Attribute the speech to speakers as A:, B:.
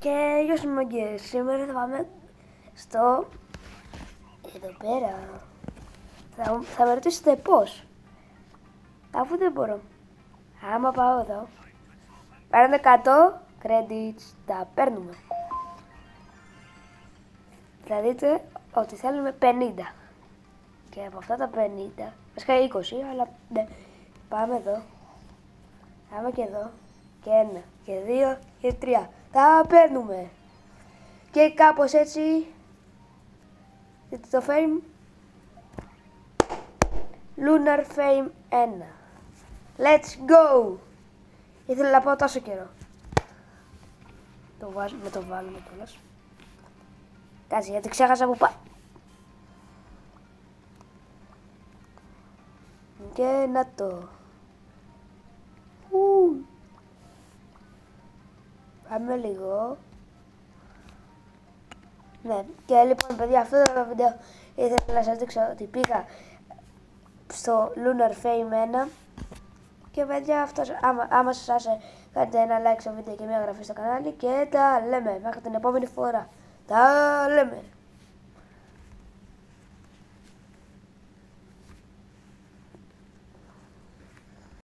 A: Και γεια σας μαγκές, σήμερα θα πάμε στο... εδώ πέρα. Θα με ρωτήσετε πώς. Αφού δεν μπορώ. Άμα πάω εδώ, παίρνω 100 credits, τα παίρνουμε. Θα δείτε ότι θέλουμε 50. Και από αυτά τα 50, βασικά 20, αλλά ναι. Πάμε εδώ. Πάμε και εδώ. Και 1, και 2, και 3. Τα παίρνουμε. Και κάπως έτσι, δείτε το fame. Lunar Fame 1. Let's go! Ήθελα να πάω τόσο καιρό. Το βάλουμε κιόλας. Κάτσε γιατί ξέχασα που πάει. Και να το. Πάμε λίγο. Ναι, και λοιπόν παιδιά, αυτό το βίντεο ήθελα να σας δείξω ότι πήγα στο Lunar Fame 1. Και παιδιά, αυτός, άμα σας άρεσε, κάντε ένα like στο βίντεο και μια εγγραφή στο κανάλι και τα λέμε μέχρι την επόμενη φορά. Τα λέμε!